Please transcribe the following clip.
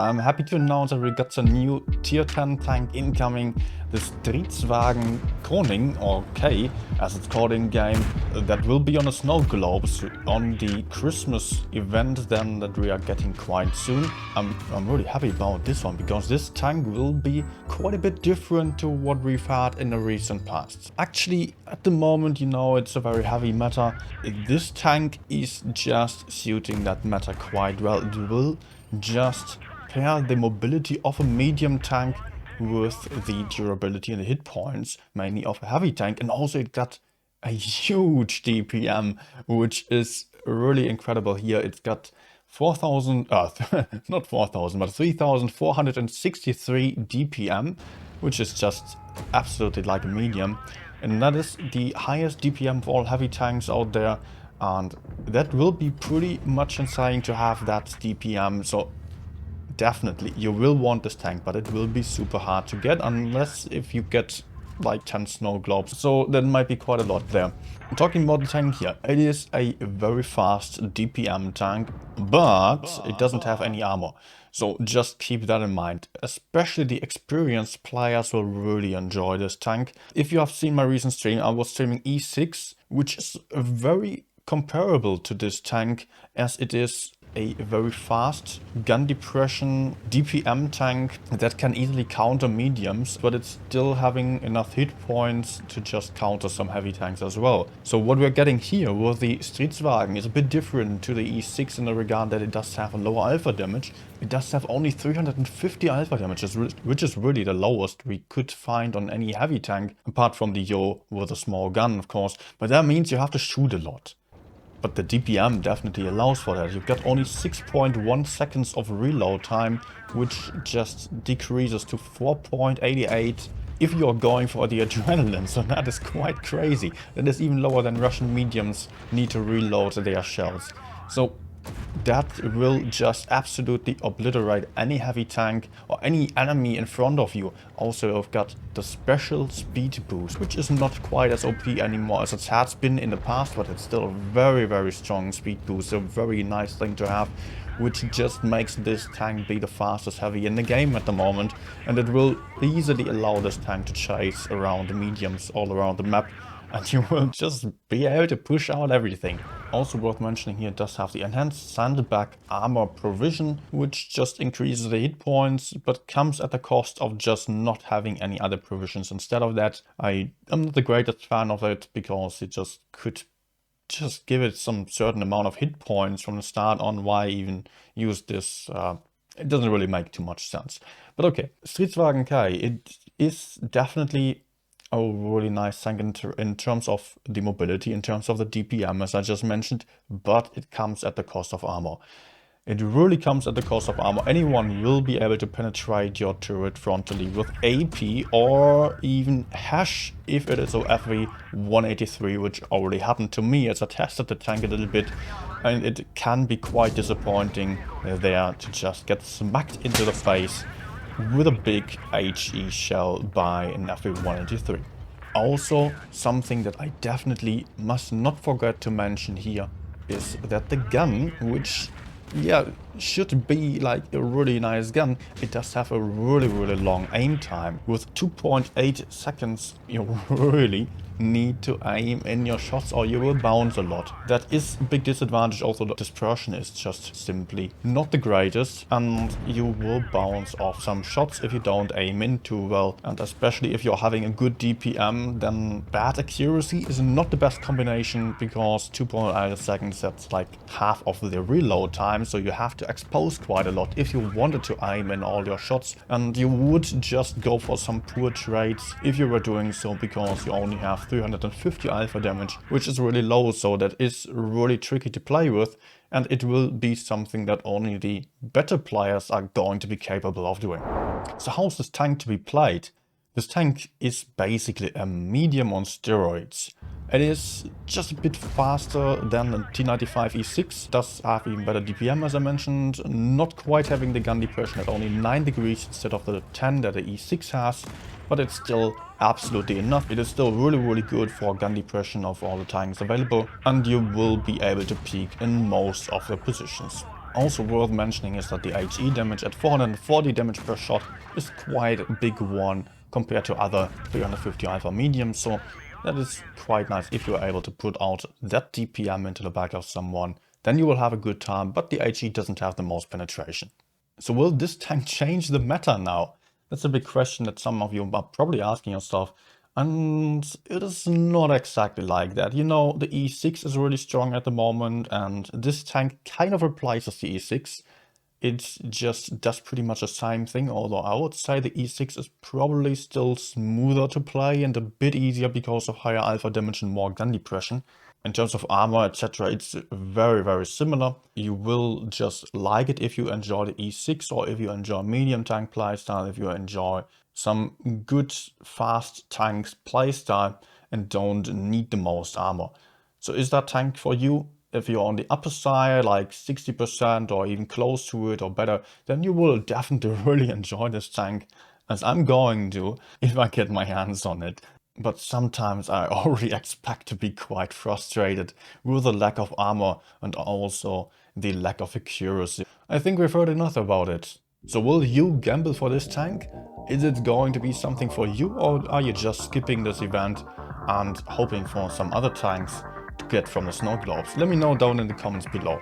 I'm happy to announce that we got a new tier 10 tank incoming, the Stridswagen Koning, or K as it's called in game, that will be on the snow globes on the Christmas event then that we are getting quite soon. I'm really happy about this one because this tank will be quite a bit different to what we've had in the recent past. Actually, at the moment, you know, it's a very heavy meta. This tank is just suiting that meta quite well. It will just pair the mobility of a medium tank with the durability and the hit points, mainly of a heavy tank, and also it got a huge DPM, which is really incredible here. It's got 4,000, not 4,000, but 3,463 DPM, which is just absolutely like a medium. And that is the highest DPM for all heavy tanks out there. And that will be pretty much insane to have that DPM. So definitely, you will want this tank, but it will be super hard to get unless if you get like 10 snow globes. So that might be quite a lot there. Talking about the tank here, it is a very fast DPM tank, but it doesn't have any armor. So just keep that in mind. Especially the experienced players will really enjoy this tank. If you have seen my recent stream, I was streaming E6, which is very comparable to this tank as it is a very fast gun depression DPM tank that can easily counter mediums, but it's still having enough hit points to just counter some heavy tanks as well. So what we're getting here with the Stridswagen is a bit different to the E6 in the regard that it does have a lower alpha damage. It does have only 350 alpha damage, which is really the lowest we could find on any heavy tank, apart from the Yo with a small gun, of course. But that means you have to shoot a lot. But the DPM definitely allows for that. You've got only 6.1 seconds of reload time, which just decreases to 4.88 if you're going for the adrenaline. So that is quite crazy. That is even lower than Russian mediums need to reload their shells. So that will just absolutely obliterate any heavy tank or any enemy in front of you. Also, I've got the special speed boost, which is not quite as OP anymore as it has been in the past, but it's still a very, very strong speed boost. A very nice thing to have, which just makes this tank be the fastest heavy in the game at the moment. And it will easily allow this tank to chase around the mediums all around the map. And you will just be able to push out everything. Also worth mentioning here, it does have the enhanced sandbag armor provision, which just increases the hit points, but comes at the cost of just not having any other provisions. Instead of that, I am not the greatest fan of it because it just could just give it some certain amount of hit points from the start on. Why even use this? It doesn't really make too much sense. But okay, Stridswagen Kai, it is definitely a really nice tank in terms of the mobility, in terms of the DPM, as I just mentioned, but it comes at the cost of armor. It really comes at the cost of armor. Anyone will be able to penetrate your turret frontally with AP or even hash if it is OFV 183, which already happened to me as I tested the tank a little bit, and it can be quite disappointing there to just get smacked into the face with a big HE shell by an FV183. Also, something that I definitely must not forget to mention here is that the gun, which should be like a really nice gun, it does have a really long aim time. With 2.8 seconds, you really need to aim in your shots or you will bounce a lot. That is a big disadvantage. Also, the dispersion is just simply not the greatest, and you will bounce off some shots if you don't aim in too well. And especially if you're having a good DPM, then bad accuracy is not the best combination, because 2.8 seconds, that's like half of the reload time, so you have to expose quite a lot if you wanted to aim in all your shots, and you would just go for some poor trades if you were doing so, because you only have 350 alpha damage, which is really low, so that is really tricky to play with, and it will be something that only the better players are going to be capable of doing. So how's this tank to be played? This tank is basically a medium on steroids. It is just a bit faster than the T95 E6, does have even better DPM as I mentioned, not quite having the gun depression at only 9 degrees instead of the 10 that the E6 has, but it's still absolutely enough. It is still really good for gun depression of all the tanks available, and you will be able to peek in most of the positions. Also worth mentioning is that the HE damage at 440 damage per shot is quite a big one compared to other 350 alpha mediums, so that is quite nice. If you're able to put out that DPM into the back of someone, then you will have a good time, but the HE doesn't have the most penetration. So will this tank change the meta now? That's a big question that some of you are probably asking yourself. And it is not exactly like that. You know, the E6 is really strong at the moment, and this tank kind of replaces the E6. It just does pretty much the same thing, although I would say the E6 is probably still smoother to play and a bit easier because of higher alpha damage and more gun depression. In terms of armor, etc., it's very, very similar. You will just like it if you enjoy the E6 or if you enjoy medium tank playstyle, if you enjoy some good fast tanks playstyle and don't need the most armor. So is that tank for you? If you're on the upper side, like 60% or even close to it or better, then you will definitely really enjoy this tank, as I'm going to if I get my hands on it. But sometimes I already expect to be quite frustrated with the lack of armor and also the lack of accuracy. I think we've heard enough about it. So will you gamble for this tank? Is it going to be something for you, or are you just skipping this event and hoping for some other tanks to get from the snow globes? Let me know down in the comments below.